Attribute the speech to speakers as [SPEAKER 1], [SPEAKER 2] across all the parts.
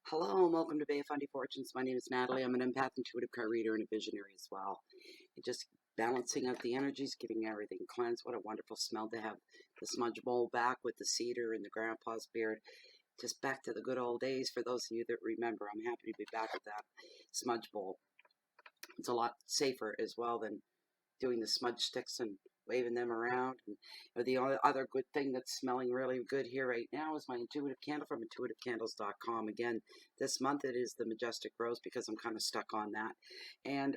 [SPEAKER 1] Hello and welcome to Bay of Fundy Fortunes. My name is Natalie. I'm an empath, intuitive card reader, and a visionary as well. And just balancing out the energies, getting everything cleansed. What a wonderful smell to have the smudge bowl back with the cedar and the grandpa's beard. Just back to the good old days. For those of you that remember, I'm happy to be back with that smudge bowl. It's a lot safer as well than doing the smudge sticks and waving them around. And the only other good thing that's smelling really good here right now is my intuitive candle from intuitivecandles.com. Again, this month it is the Majestic Rose because I'm kind of stuck on that. And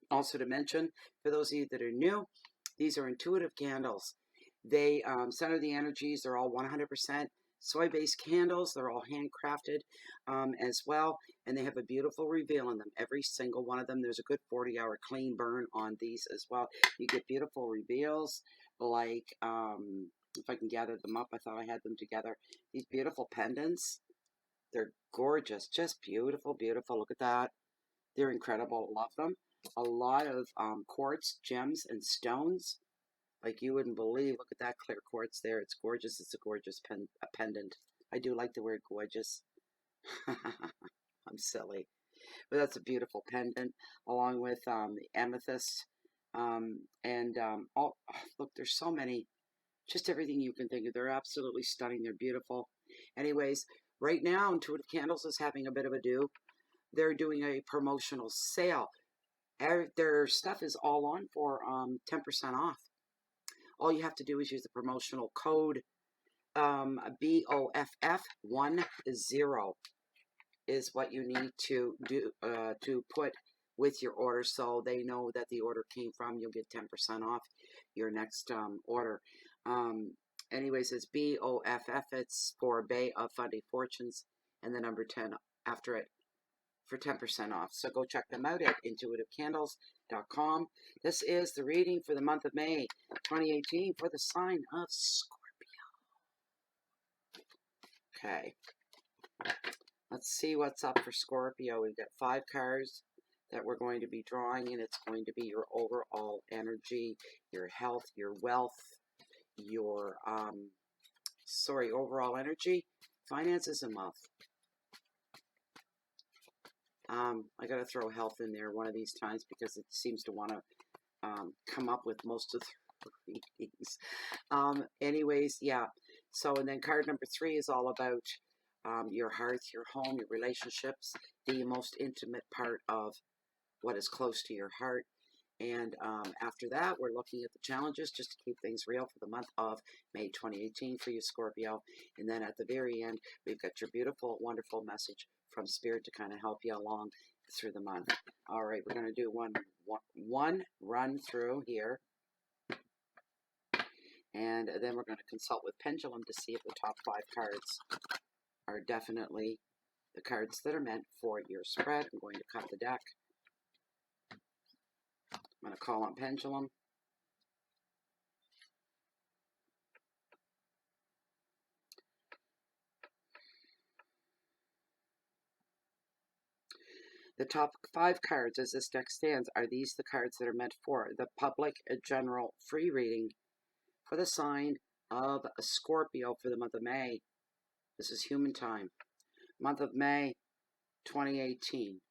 [SPEAKER 1] also to mention, for those of you that are new, these are intuitive candles. They center the energies. They're all 100% soy-based candles. They're all handcrafted as well, and they have a beautiful reveal in them. Every single one of them. There's a good 40-hour clean burn on these as well. You get beautiful reveals, like if I can gather them up. I thought I had them together. These beautiful pendants. They're gorgeous, just beautiful, beautiful. Look at that. They're incredible. Love them. A lot of quartz, gems, and stones. Like you wouldn't believe. Look at that clear quartz there. It's gorgeous. It's a gorgeous pendant. I do like the word gorgeous. I'm silly. But that's a beautiful pendant, along with the amethyst. Oh, look, there's so many. Just everything you can think of. They're absolutely stunning. They're beautiful. Anyways, right now, Intuitive Candles is having a bit of a do. They're doing a promotional sale. Their stuff is all on for 10% off. All you have to do is use the promotional code BOFF10 is what you need to do to put with your order, so they know that the order came from. You'll get 10% off your next order. Anyways, it's BOFF. It's for Bay of Fundy Fortunes, and the number 10 after it for 10% off. So go check them out at intuitivecandles.com. This is the reading for the month of May 2018 for the sign of Scorpio. Okay. Let's see what's up for Scorpio. We've got 5 cards that we're going to be drawing, and it's going to be your overall energy, your health, your wealth, your, overall energy, finances, and wealth. I got to throw health in there one of these times because it seems to want to come up with most of the readings. Anyways, yeah. So, and then card number 3 is all about your hearth, your home, your relationships, the most intimate part of what is close to your heart. And after that, we're looking at the challenges just to keep things real for the month of May 2018 for you, Scorpio. And then at the very end, we've got your beautiful, wonderful message from Spirit to kind of help you along through the month. All right, we're going to do one run through here. And then we're going to consult with Pendulum to see if the top 5 cards are definitely the cards that are meant for your spread. I'm going to cut the deck. I'm going to call on Pendulum. The top 5 cards as this deck stands are these the cards that are meant for the public general free reading for the sign of Scorpio for the month of May. This is human time. Month of May 2018.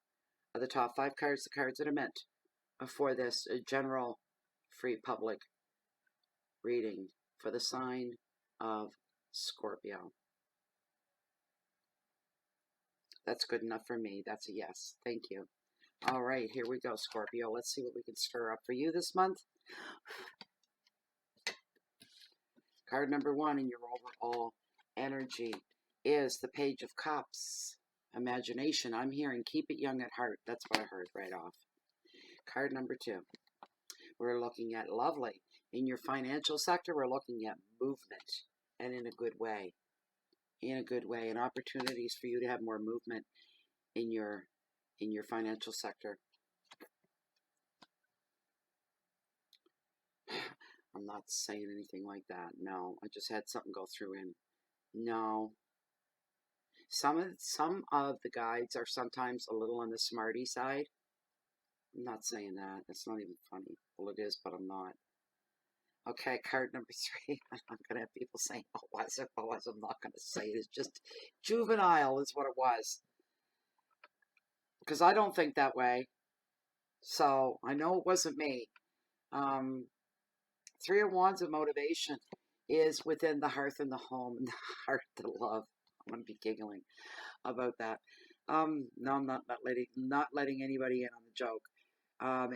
[SPEAKER 1] Are the top 5 cards the cards that are meant for this general free public reading for the sign of Scorpio? That's good enough for me. That's a yes. Thank you. All right, here we go, Scorpio. Let's see what we can stir up for you this month. Card number 1 in your overall energy is the Page of Cups. Imagination. I'm hearing keep it young at heart. That's what I heard right off. Card number 2. We're looking at lovely. In your financial sector, we're looking at movement, and in a good way. In a good way, and opportunities for you to have more movement in your financial sector. I'm not saying anything like that. No, I just had something go through in. No. Some of the guides are sometimes a little on the smarty side. I'm not saying that. It's not even funny. Well, it is, but I'm not. Okay, card number 3. I'm going to have people saying, oh, was it? Oh, was I'm not going to say it. It's just juvenile is what it was. because I don't think that way. So I know it wasn't me. Um, Three of Wands of motivation is within the hearth and the home and the heart, the love. I'm gonna be giggling about that. No, I'm not letting anybody in on the joke.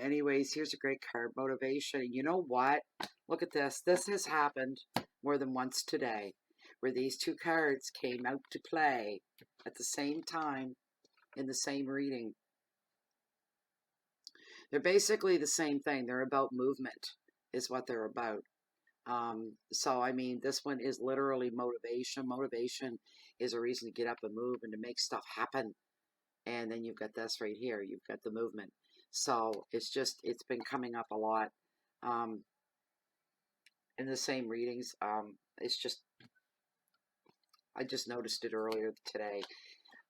[SPEAKER 1] Anyways, here's a great card, motivation. You know what? Look at this. This has happened more than once today, where these two cards came out to play at the same time in the same reading. They're basically the same thing. They're about movement, is what they're about. So I mean, this one is literally motivation. Motivation is a reason to get up and move and to make stuff happen. And then you've got this right here. You've got the movement. So it's been coming up a lot um, in the same readings. I just noticed it earlier today.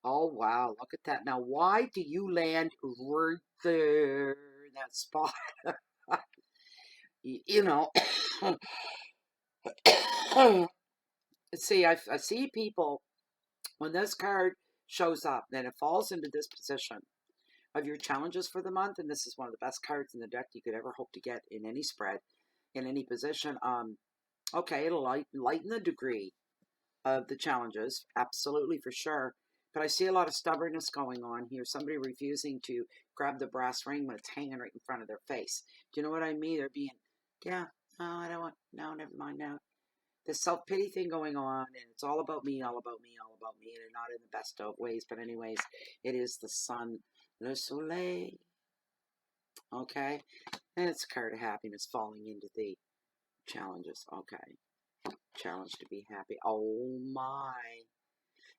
[SPEAKER 1] Oh, wow. Look at that. Now, why do you land right there in that spot? You know, see, I see people, when this card shows up, then it falls into this position of your challenges for the month. And this is one of the best cards in the deck you could ever hope to get in any spread, in any position. Okay, it'll lighten the degree of the challenges, absolutely, for sure. But I see a lot of stubbornness going on here. Somebody refusing to grab the brass ring when it's hanging right in front of their face. Do you know what I mean? They're being, yeah, no, I don't want, no, never mind now. This self-pity thing going on, and it's all about me, all about me, all about me, and not in the best of ways. But anyways, it is the sun, le soleil, okay? And it's a card of happiness falling into the challenges, okay? Challenge to be happy. Oh my.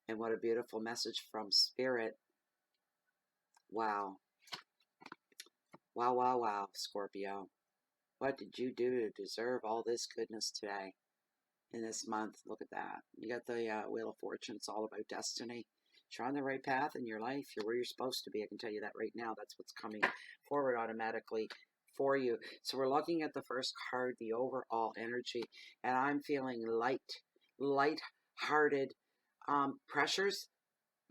[SPEAKER 1] And what a beautiful message from Spirit. Wow. Wow, wow, wow, Scorpio. What did you do to deserve all this goodness today in this month? Look at that. You got the Wheel of Fortune. It's all about destiny. You're on the right path in your life. You're where you're supposed to be. I can tell you that right now. That's what's coming forward automatically for you. So we're looking at the first card, the overall energy, and I'm feeling light-hearted. Pressures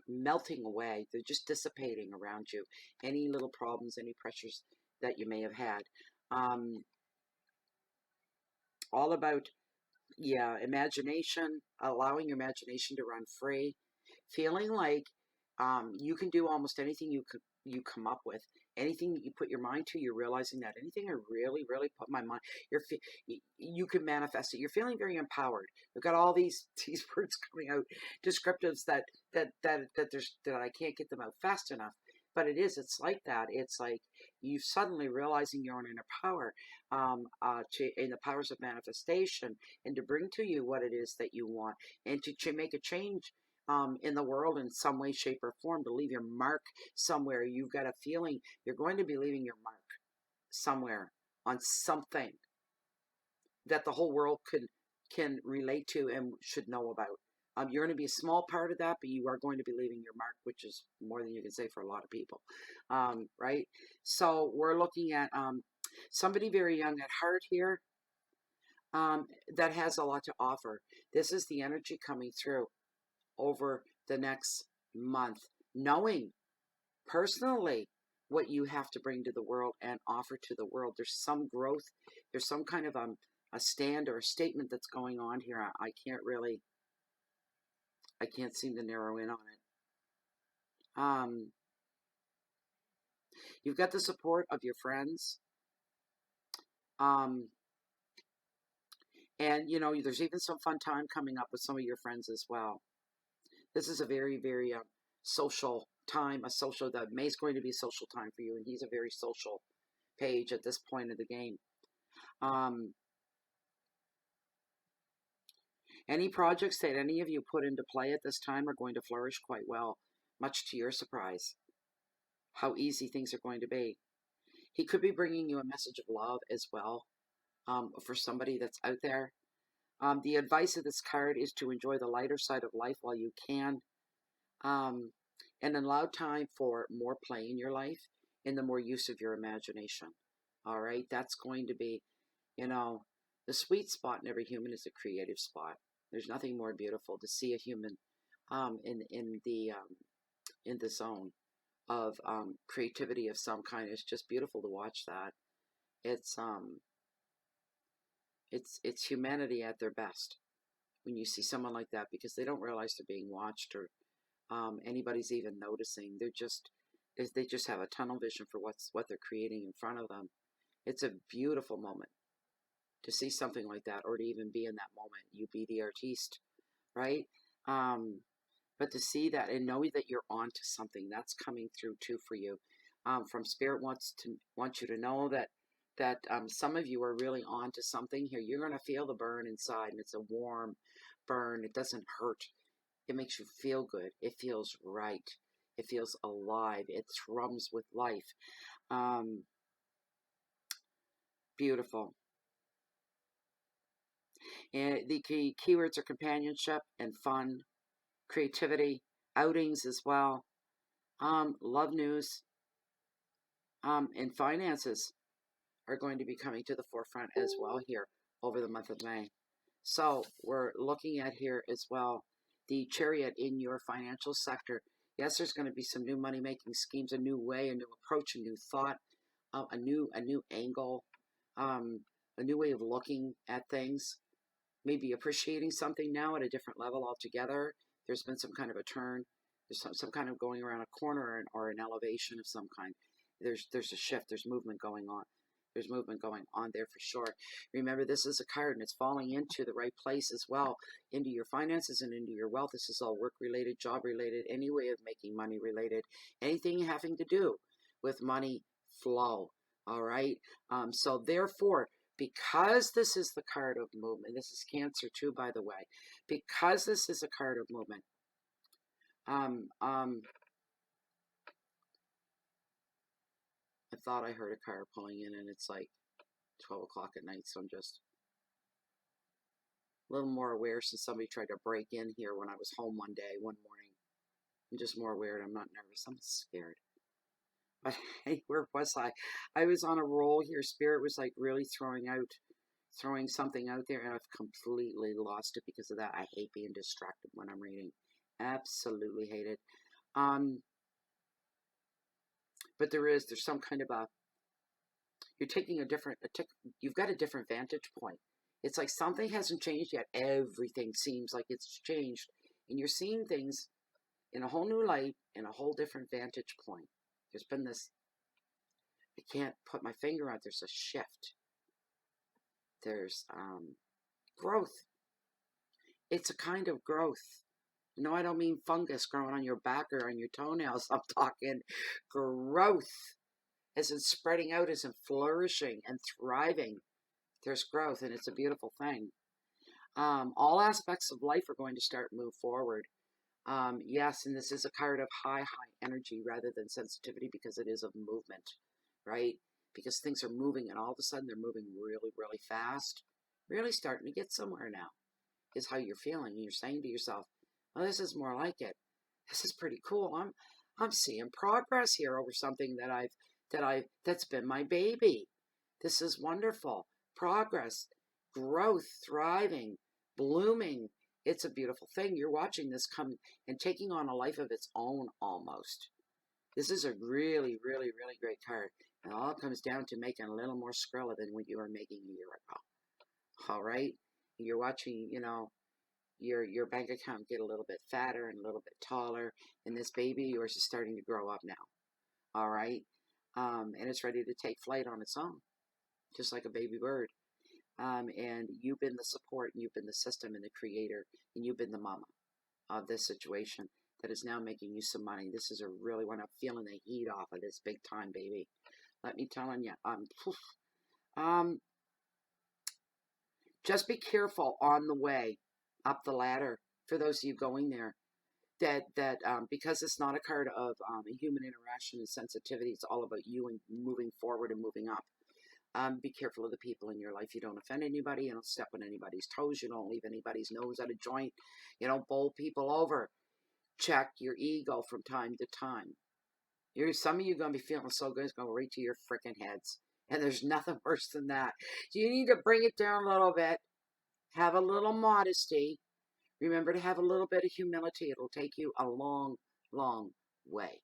[SPEAKER 1] melting away. They're just dissipating around you. Any little problems, any pressures that you may have had. Um, all about, yeah, imagination, allowing your imagination to run free, feeling like you can do almost anything you come up with. Anything that you put your mind to, you're realizing that anything I really put my mind, you can manifest it. You're feeling very empowered. We've got all these these words coming out, descriptives that I can't get them out fast enough. But it's like that. It's like you suddenly realizing your own inner power, in the powers of manifestation, and to bring to you what it is that you want, and to make a change in the world in some way, shape, or form, to leave your mark somewhere. You've got a feeling you're going to be leaving your mark somewhere on something that the whole world can relate to and should know about. You're going to be a small part of that, but you are going to be leaving your mark, which is more than you can say for a lot of people, right? So we're looking at somebody very young at heart here, that has a lot to offer. This is the energy coming through over the next month, knowing personally what you have to bring to the world and offer to the world. There's some growth. There's some kind of a stand or a statement that's going on here. I can't seem to narrow in on it. You've got the support of your friends. Um, and, there's even some fun time coming up with some of your friends as well. This is a very, very social time, that May's going to be a social time for you, and he's a very social page at this point of the game. Any projects that any of you put into play at this time are going to flourish quite well, much to your surprise, how easy things are going to be. He could be bringing you a message of love as well, for somebody that's out there. The advice of this card is to enjoy the lighter side of life while you can, and allow time for more play in your life and the more use of your imagination. All right, that's going to be, the sweet spot in every human is a creative spot. There's nothing more beautiful to see a human in the zone. creativity of some kind. It's just beautiful to watch that. It's it's humanity at their best when you see someone like that, because they don't realize they're being watched, or anybody's even noticing. They just have a tunnel vision for what they're creating in front of them. It's a beautiful moment to see something like that, or to even be in that moment. You be the artiste, right? Um, but to see that and know that you're onto something, that's coming through too for you. From Spirit wants you to know that some of you are really onto something here. You're gonna feel the burn inside, and it's a warm burn. It doesn't hurt. It makes you feel good. It feels right. It feels alive. It thrums with life. Um, Beautiful. And the keywords are companionship and fun, creativity, outings as well, love news, and finances are going to be coming to the forefront as well here over the month of May. So we're looking at here as well the Chariot in your financial sector. Yes, there's going to be some new money making schemes, a new way, a new approach, a new thought, a new angle, um, a new way of looking at things. Maybe appreciating something now at a different level altogether. There's been some kind of a turn. There's some kind of going around a corner, or an elevation of some kind. There's a shift. There's movement going on. There's movement going on there for sure. Remember, this is a card, and it's falling into the right place as well, into your finances and into your wealth. This is all work related, job related, any way of making money related, anything having to do with money flow. All right. So therefore, because this is the card of movement, this is Cancer too, by the way, because this is a card of movement, I thought I heard a car pulling in, and it's like 12 o'clock at night, so I'm just a little more aware, since somebody tried to break in here when I was home one morning. I'm just more aware, and I'm not nervous, I'm scared. But hey, where was I? I was on a roll here. Spirit was like really throwing something out there, and I've completely lost it because of that. I hate being distracted when I'm reading. Absolutely hate it. Um, but there's some kind of you're taking you've got a different vantage point. It's like something hasn't changed yet. Everything seems like it's changed, and you're seeing things in a whole new light, in a whole different vantage point. There's been this, I can't put my finger on it, there's a shift. There's growth. It's a kind of growth. No, I don't mean fungus growing on your back or on your toenails. I'm talking growth, as in spreading out, as in flourishing and thriving. There's growth, and it's a beautiful thing. All aspects of life are going to start move forward. Yes, and this is a card of high energy rather than sensitivity, because it is of movement, right? Because things are moving, and all of a sudden they're moving really, really fast. Really starting to get somewhere now is how you're feeling. And you're saying to yourself, "Oh, this is more like it. This is pretty cool. I'm seeing progress here over something that's been my baby. This is wonderful. Progress, growth, thriving, blooming. It's a beautiful thing. You're watching this come and taking on a life of its own almost. This is a really, really, really great card. And all it comes down to making a little more Skrilla than what you were making a year ago. All right? You're watching, your bank account get a little bit fatter and a little bit taller, and this baby of yours is starting to grow up now. All right? And it's ready to take flight on its own, just like a baby bird. And you've been the support, and you've been the system and the creator, and you've been the mama of this situation that is now making you some money. This is a really when I'm feeling the heat off of this big time, baby. Let me telling you, just be careful on the way up the ladder for those of you going there. That because it's not a card of human interaction and sensitivity, it's all about you and moving forward and moving up. Be careful of the people in your life. You don't offend anybody. You don't step on anybody's toes. You don't leave anybody's nose out of joint. You don't bowl people over. Check your ego from time to time. Some of you are going to be feeling so good, it's going to right to your freaking heads. And there's nothing worse than that. You need to bring it down a little bit. Have a little modesty. Remember to have a little bit of humility. It'll take you a long, long way.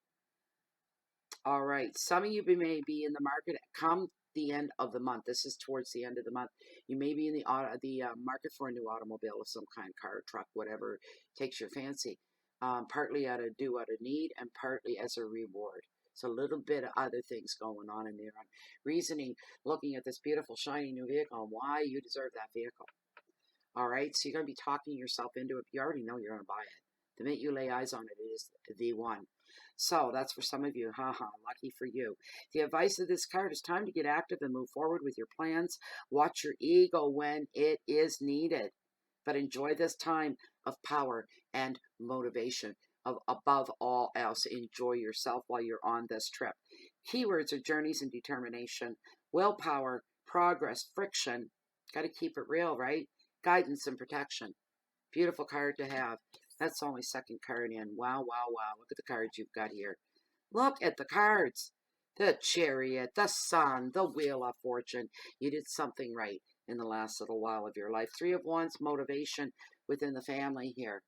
[SPEAKER 1] All right. Some of you may be in the market come the end of the month. This is towards the end of the month. You may be in the market for a new automobile of some kind, car, truck, whatever takes your fancy. Partly out of need and partly as a reward. So a little bit of other things going on in there. Reasoning, looking at this beautiful shiny new vehicle and why you deserve that vehicle. All right. So you're going to be talking yourself into it. You already know you're going to buy it. The minute you lay eyes on it, it is the one. So that's for some of you. Haha, lucky for you. The advice of this card is time to get active and move forward with your plans. Watch your ego when it is needed. But enjoy this time of power and motivation. Above all else, enjoy yourself while you're on this trip. Keywords are journeys and determination, willpower, progress, friction. Got to keep it real, right? Guidance and protection. Beautiful card to have. That's only second card in. Wow, wow, wow. Look at the cards you've got here. Look at the cards. The Chariot, the Sun, the Wheel of Fortune. You did something right in the last little while of your life. Three of Wands, motivation within the family here.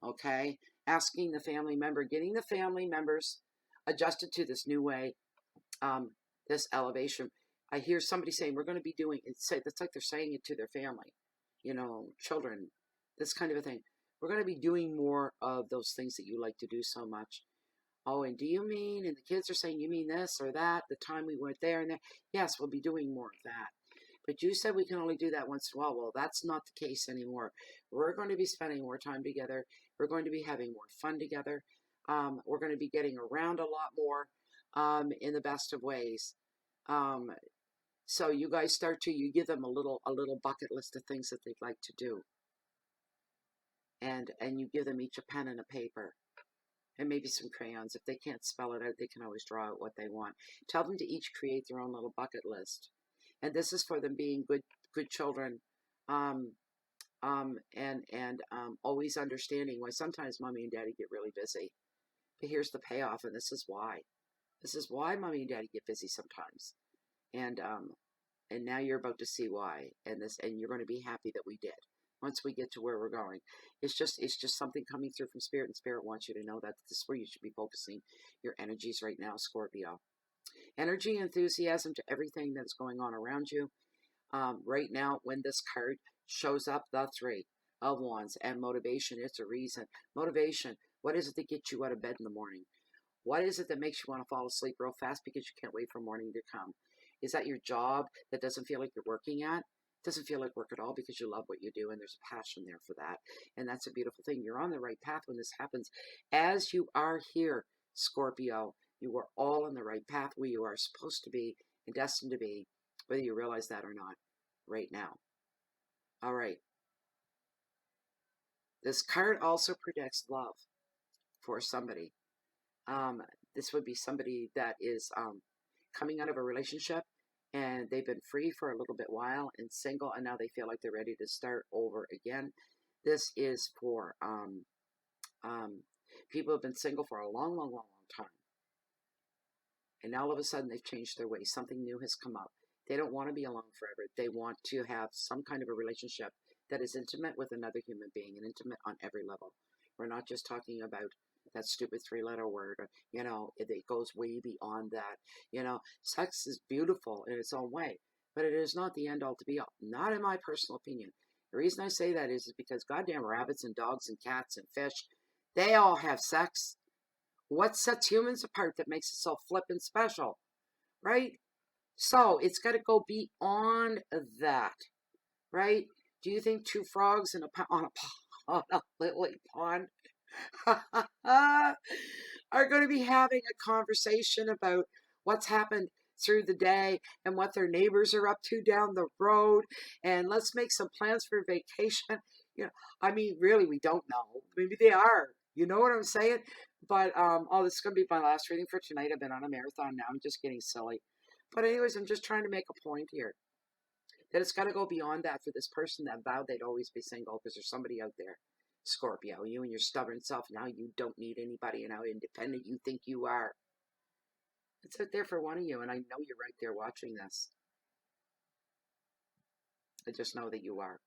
[SPEAKER 1] Okay? Asking the family member, getting the family members adjusted to this new way, this elevation. I hear somebody saying, we're going to be doing it. It's like they're saying it to their family, children, this kind of a thing. We're going to be doing more of those things that you like to do so much. Oh, and do you mean, and the kids are saying, you mean this or that, the time we went there and there? Yes, we'll be doing more of that. But you said we can only do that once in a while. Well, that's not the case anymore. We're going to be spending more time together. We're going to be having more fun together. We're going to be getting around a lot more in the best of ways. So you guys you give them a little bucket list of things that they'd like to do. And you give them each a pen and a paper and maybe some crayons. If they can't spell it out, they can always draw out what they want. Tell them to each create their own little bucket list. And this is for them being good children, and always understanding why sometimes mommy and daddy get really busy. But here's the payoff, and this is why. This is why mommy and daddy get busy sometimes. And now you're about to see why, and you're going to be happy that we did. Once we get to where we're going, it's just something coming through from spirit, and spirit wants you to know that this is where you should be focusing your energies right now, Scorpio. Energy, enthusiasm to everything that's going on around you. Right now, when this card shows up, the Three of Wands, and motivation, it's a reason. Motivation, what is it that gets you out of bed in the morning? What is it that makes you want to fall asleep real fast because you can't wait for morning to come? Is that your job that doesn't feel like you're working at? It doesn't feel like work at all because you love what you do and there's a passion there for that. And that's a beautiful thing. You're on the right path when this happens. As you are here, Scorpio, you are all on the right path where you are supposed to be and destined to be, whether you realize that or not, right now. All right. This card also predicts love for somebody. This would be somebody that is coming out of a relationship and they've been free for a little bit while and single, and now they feel like they're ready to start over again. This is for people who have been single for a long, long, long, long time. And all of a sudden they've changed their ways. Something new has come up. They don't want to be alone forever. They want to have some kind of a relationship that is intimate with another human being and intimate on every level. We're not just talking about that stupid three-letter word, it goes way beyond that. Sex is beautiful in its own way, but it is not the end-all to be all. Not in my personal opinion. The reason I say that is because goddamn rabbits and dogs and cats and fish, they all have sex. What sets humans apart that makes it so flippin' special, right? So it's got to go beyond that, right? Do you think two frogs in on a lily pond are going to be having a conversation about what's happened through the day and what their neighbors are up to down the road, and let's make some plans for vacation? I mean, really, we don't know. Maybe they are. You know what I'm saying? But this is going to be my last reading for tonight. I've been on a marathon now. I'm just getting silly. But anyways, I'm just trying to make a point here that it's got to go beyond that for this person that vowed they'd always be single, because there's somebody out there, Scorpio, you and your stubborn self, now you don't need anybody and how independent you think you are. It's out there for one of you, and I know you're right there watching this. I just know that you are.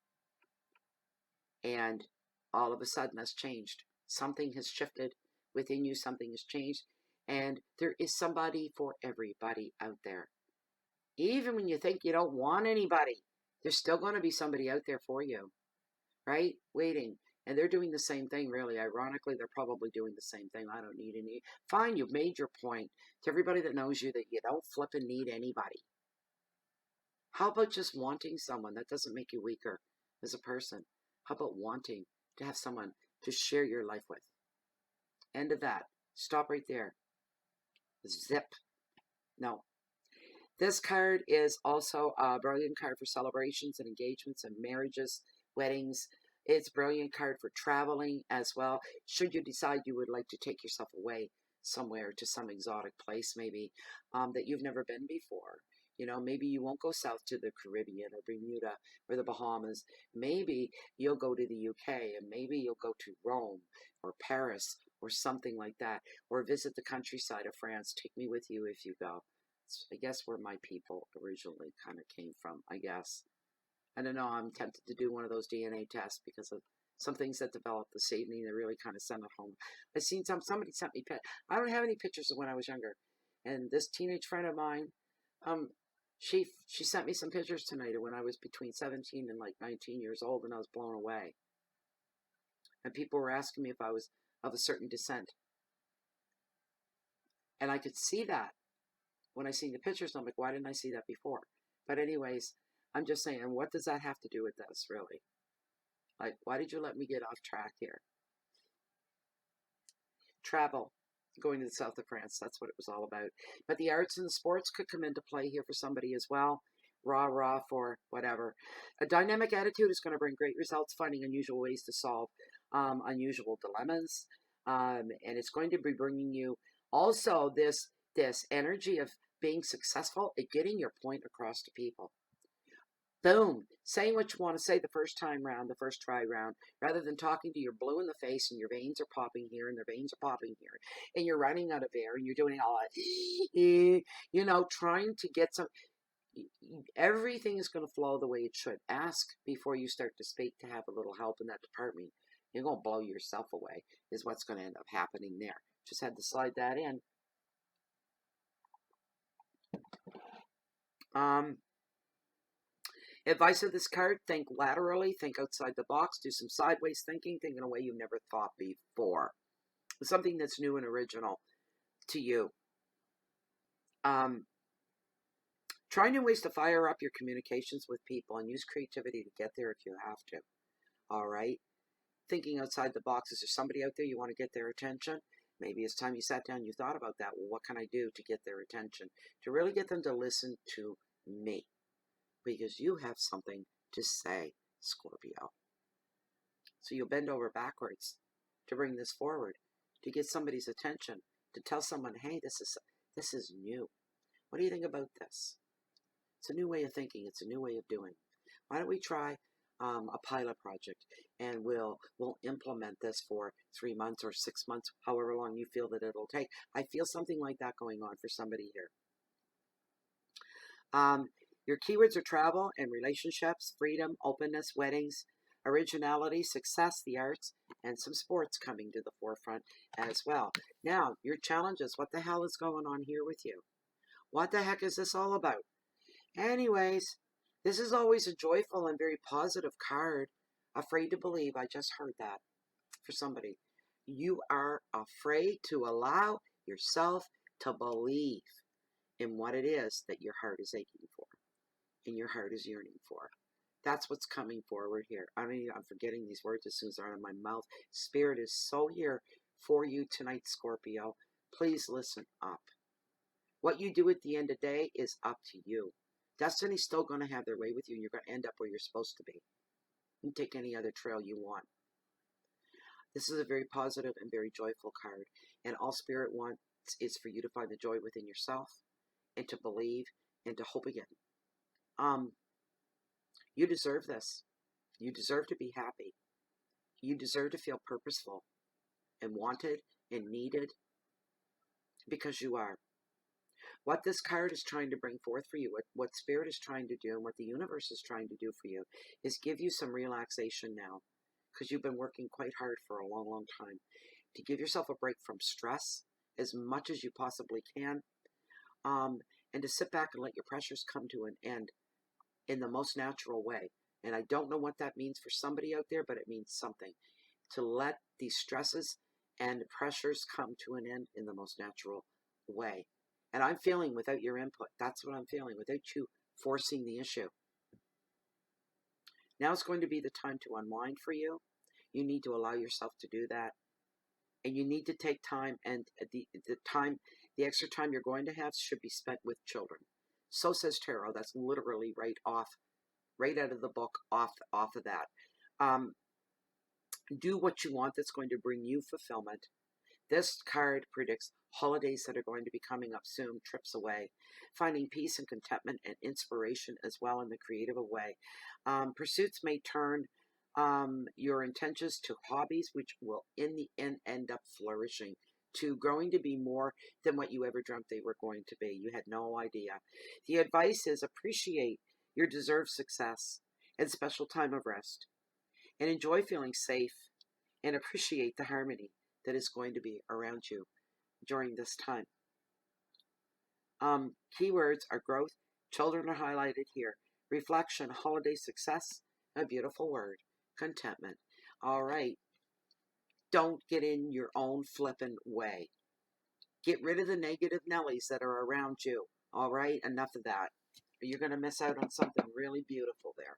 [SPEAKER 1] And all of a sudden that's changed. Something has shifted within you. Something has changed. And there is somebody for everybody out there. Even when you think you don't want anybody, there's still going to be somebody out there for you, right? Waiting. And they're doing the same thing, really. Ironically, they're probably doing the same thing. I don't need any. Fine, you've made your point to everybody that knows you that you don't flip and need anybody. How about just wanting someone? That doesn't make you weaker as a person. How about wanting to have someone to share your life with? End of that. Stop right there. Zip. No. This card is also a brilliant card for celebrations and engagements and marriages, weddings. It's a brilliant card for traveling as well. Should you decide you would like to take yourself away somewhere to some exotic place, maybe that you've never been before. You know, maybe you won't go south to the Caribbean or Bermuda or the Bahamas. Maybe you'll go to the UK, and maybe you'll go to Rome or Paris or something like that, or visit the countryside of France. Take me with you if you go. It's, I guess, where my people originally kind of came from, I guess. I don't know, I'm tempted to do one of those DNA tests because of some things that developed this evening that really kind of sent it home. I've seen somebody sent me, I don't have any pictures of when I was younger. And this teenage friend of mine, um, she sent me some pictures tonight of when I was between 17 and like 19 years old, and I was blown away. And people were asking me if I was of a certain descent. And I could see that when I seen the pictures. I'm like, why didn't I see that before? But anyways, I'm just saying, what does that have to do with this, really? Like, why did you let me get off track here? Travel, going to the south of France, that's what it was all about. But the arts and the sports could come into play here for somebody as well. Rah for whatever. A dynamic attitude is going to bring great results, finding unusual ways to solve unusual dilemmas. And it's going to be bringing you also this energy of being successful at getting your point across to people. Boom, saying what you want to say the first time round, the first try round, rather than talking to you blue in the face and your veins are popping here and their veins are popping here, and you're running out of air and you're doing all that, you know, trying to get some. Everything is going to flow the way it should. Ask before you start to speak to have a little help in that department. You're going to blow yourself away, is what's going to end up happening there. Just had to slide that in. Advice of this card, think laterally, think outside the box, do some sideways thinking, think in a way you've never thought before. Something that's new and original to you. Try new ways to fire up your communications with people and use creativity to get there if you have to. All right? Thinking outside the box. Is there somebody out there you want to get their attention? Maybe it's time you sat down and you thought about that. Well, what can I do to get their attention? To really get them to listen to me. Because you have something to say, Scorpio. So you'll bend over backwards to bring this forward, to get somebody's attention, to tell someone, hey, this is new. What do you think about this? It's a new way of thinking. It's a new way of doing. Why don't we try a pilot project, and we'll implement this for 3 months or 6 months, however long you feel that it'll take. I feel something like that going on for somebody here. Your keywords are travel and relationships, freedom, openness, weddings, originality, success, the arts, and some sports coming to the forefront as well. Now, your challenges. What the hell is going on here with you? What the heck is this all about? Anyways, this is always a joyful and very positive card. Afraid to believe. I just heard that for somebody. You are afraid to allow yourself to believe in what it is that your heart is aching for and your heart is yearning for. That's what's coming forward here. I mean, I'm forgetting these words as soon as they're out of my mouth. Spirit is so here for you tonight, Scorpio. Please listen up. What you do at the end of the day is up to you. Destiny's still going to have their way with you, and you're going to end up where you're supposed to be. You can take any other trail you want. This is a very positive and very joyful card, and all Spirit wants is for you to find the joy within yourself and to believe and to hope again. You deserve this. You deserve to be happy. You deserve to feel purposeful and wanted and needed because you are. What this card is trying to bring forth for you, what Spirit is trying to do, and what the universe is trying to do for you, is give you some relaxation now, because you've been working quite hard for a long, long time, to give yourself a break from stress as much as you possibly can, and to sit back and let your pressures come to an end in the most natural way. And I don't know what that means for somebody out there, but it means something. To let these stresses and pressures come to an end in the most natural way. And I'm feeling without your input. That's what I'm feeling, without you forcing the issue. Now is going to be the time to unwind for you. You need to allow yourself to do that. And you need to take time, and the extra time you're going to have should be spent with children. So says tarot. That's literally right out of the book, off of that. Do what you want that's going to bring you fulfillment. This card predicts holidays that are going to be coming up soon, trips away, finding peace and contentment and inspiration as well in the creative way. Pursuits may turn your intentions to hobbies, which will in the end up flourishing, to growing to be more than what you ever dreamt they were going to be. You had no idea. The advice is appreciate your deserved success and special time of rest, and enjoy feeling safe, and appreciate the harmony that is going to be around you during this time. Keywords are growth. Children are highlighted here. Reflection, holiday success, a beautiful word, contentment. All right. Don't get in your own flippin' way. Get rid of the negative Nellies that are around you. All right. Enough of that. You're going to miss out on something really beautiful there.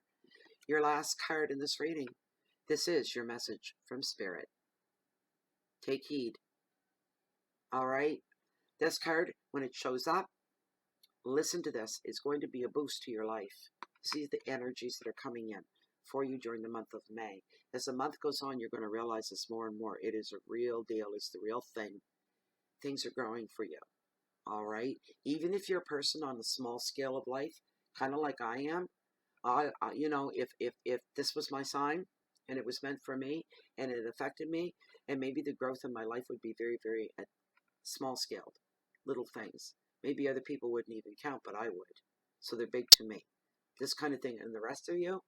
[SPEAKER 1] Your last card in this reading. This is your message from Spirit. Take heed. All right. This card, when it shows up, listen to this. It's going to be a boost to your life. See the energies that are coming in for you during the month of May. As the month goes on, you're going to realize this more and more. It is a real deal. It's the real thing. Things are growing for you. All right. Even if you're a person on the small scale of life, kind of like I am, if this was my sign and it was meant for me and it affected me, and maybe the growth in my life would be very, very small scaled, little things. Maybe other people wouldn't even count, but I would. So they're big to me. This kind of thing. And the rest of you,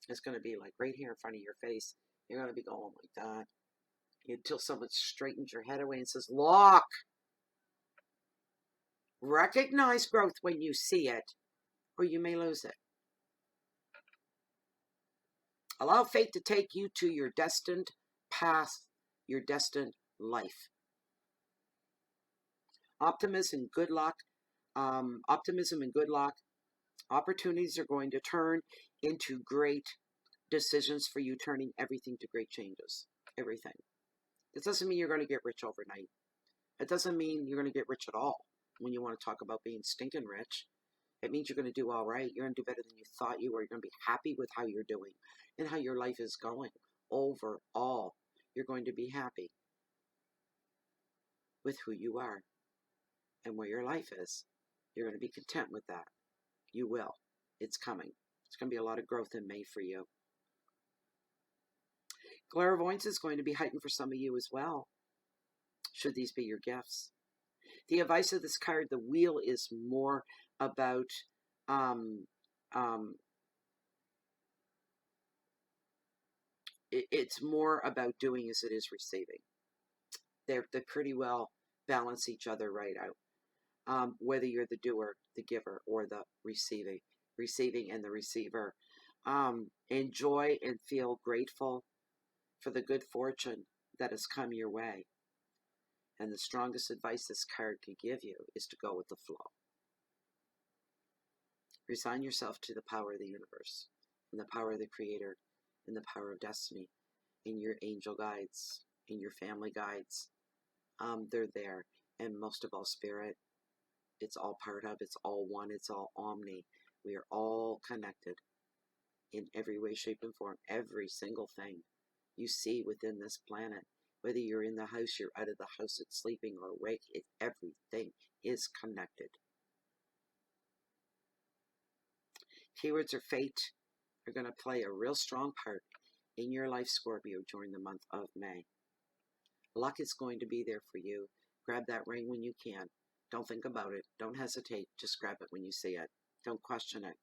[SPEAKER 1] it's going to be like right here in front of your face. You're going to be going like that until someone straightens your head away and says, look, recognize growth when you see it, or you may lose it. Allow fate to take you to your destined path, your destined life. Optimism and good luck. Opportunities are going to turn into great decisions for you, turning everything to great changes. Everything. It doesn't mean you're going to get rich overnight. It doesn't mean you're going to get rich at all. When you want to talk about being stinking rich, it means you're going to do all right. You're going to do better than you thought you were. You're going to be happy with how you're doing and how your life is going. Overall, you're going to be happy with who you are and where your life is. You're going to be content with that. You will. It's coming. It's going to be a lot of growth in May for you. Clairvoyance is going to be heightened for some of you as well, should these be your gifts. The advice of this card, the wheel, is more about it's more about doing as it is receiving. They pretty well balance each other right out. Whether you're the doer, the giver, or the receiving and the receiver. Enjoy and feel grateful for the good fortune that has come your way. And the strongest advice this card can give you is to go with the flow. Resign yourself to the power of the universe, and the power of the Creator, and the power of destiny, and your angel guides, and your family guides. They're there. And most of all, Spirit. It's all part of, it's all one, it's all omni. We are all connected in every way, shape, and form. Every single thing you see within this planet, whether you're in the house, you're out of the house, it's sleeping or awake, everything is connected. Keywords or fate are going to play a real strong part in your life, Scorpio, during the month of May. Luck is going to be there for you. Grab that ring when you can. Don't think about it. Don't hesitate. Just grab it when you see it. Don't question it.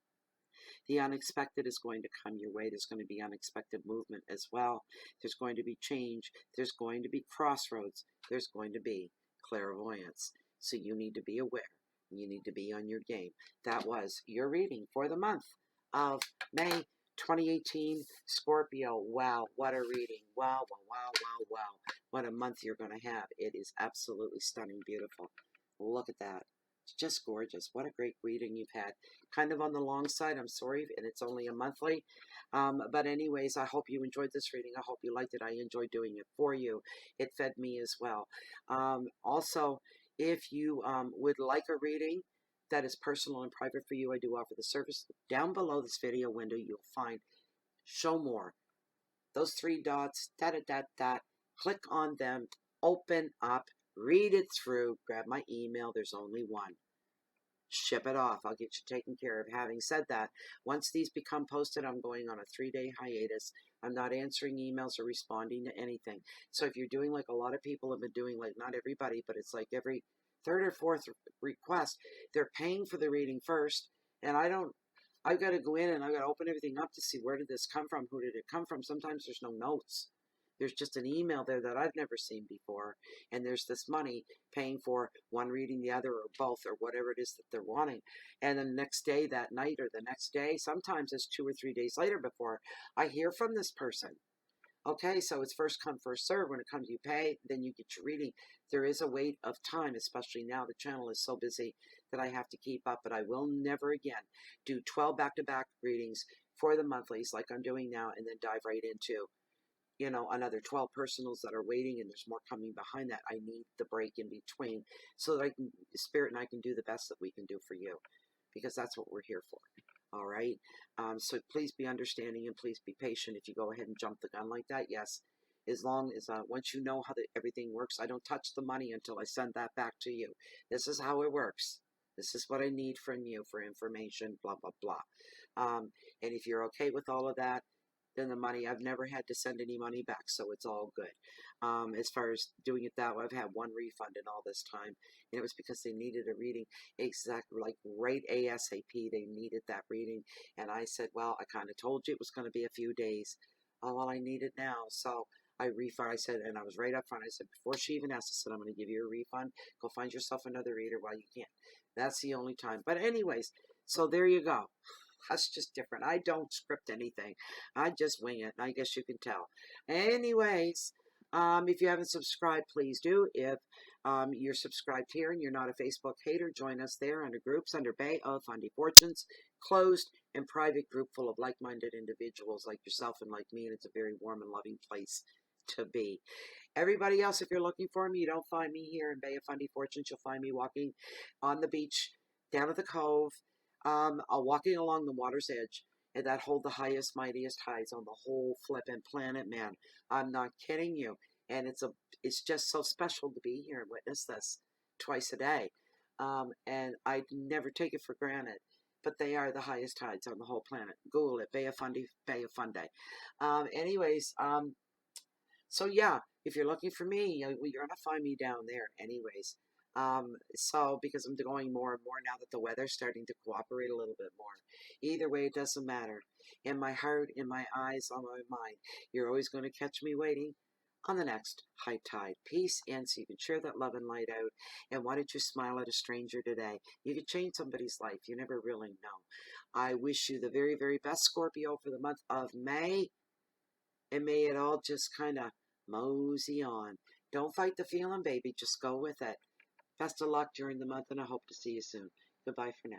[SPEAKER 1] The unexpected is going to come your way. There's going to be unexpected movement as well. There's going to be change. There's going to be crossroads. There's going to be clairvoyance. So you need to be aware. You need to be on your game. That was your reading for the month of May 2018, Scorpio. Wow, what a reading. Wow, wow, wow, wow, wow. What a month you're going to have. It is absolutely stunning, beautiful. Look at that. It's just gorgeous. What a great reading you've had. Kind of on the long side, I'm sorry, and it's only a monthly. But anyways, I hope you enjoyed this reading. I hope you liked it. I enjoyed doing it for you. It fed me as well. Also, if you would like a reading that is personal and private for you, I do offer the service. Down below this video window, you'll find Show More. Those three dots, click on them, open up, read it through, grab my email. There's only one. Ship it off. I'll get you taken care of. Having said that, once these become posted, I'm going on a 3-day hiatus. I'm not answering emails or responding to anything. So if you're doing like a lot of people have been doing, like not everybody, but it's like every third or fourth request, they're paying for the reading first. And I've got to go in and I've got to open everything up to see where did this come from? Who did it come from? Sometimes there's no notes. There's just an email there that I've never seen before. And there's this money paying for one reading the other or both or whatever it is that they're wanting. And then the next day, that night or the next day, sometimes it's 2 or 3 days later before I hear from this person. Okay, so it's first come, first serve. When it comes, you pay, then you get your reading. There is a wait of time, especially now the channel is so busy that I have to keep up. But I will never again do 12 back-to-back readings for the monthlies like I'm doing now and then dive right into another 12 personals that are waiting, and there's more coming behind that. I need the break in between so that Spirit and I can do the best that we can do for you, because that's what we're here for. All right. So please be understanding and please be patient if you go ahead and jump the gun like that. Yes. As long as once you know how everything works, I don't touch the money until I send that back to you. This is how it works. This is what I need from you for information, blah, blah, blah. And if you're okay with all of that, then the money, I've never had to send any money back, so it's all good. As far as doing it that way, I've had one refund in all this time, and it was because they needed a reading exactly like right ASAP. They needed that reading, and I said, well, I kind of told you it was going to be a few days. Oh, well, I need it now, so I refund. I said, and I was right up front. I said, before she even asked, I said, I'm going to give you a refund. Go find yourself another reader while you can. That's the only time. But anyways, so there you go. That's just different. I don't script anything. I just wing it. I guess you can tell. Anyways, if you haven't subscribed, please do. If you're subscribed here and you're not a Facebook hater, join us there under groups under Bay of Fundy Fortunes, closed and private group full of like-minded individuals like yourself and like me, and it's a very warm and loving place to be. Everybody else, if you're looking for me, you don't find me here in Bay of Fundy Fortunes. You'll find me walking on the beach, down at the cove, walking along the water's edge, and that hold the highest, mightiest highs on the whole flippin' planet, man. I'm not kidding you. And it's just so special to be here and witness this twice a day. And I never take it for granted. But they are the highest tides on the whole planet. Google it, Bay of Fundy, Bay of Fundy. So yeah, if you're looking for me, you're going to find me down there anyways. So because I'm going more and more now that the weather's starting to cooperate a little bit more. Either way, it doesn't matter. In my heart, in my eyes, on my mind, you're always going to catch me waiting on the next high tide. Peace, and so you can share that love and light out. And why don't you smile at a stranger today? You can change somebody's life. You never really know. I wish you the very, very best, Scorpio, for the month of May. And may it all just kind of mosey on. Don't fight the feeling, baby. Just go with it. Best of luck during the month, and I hope to see you soon. Goodbye for now.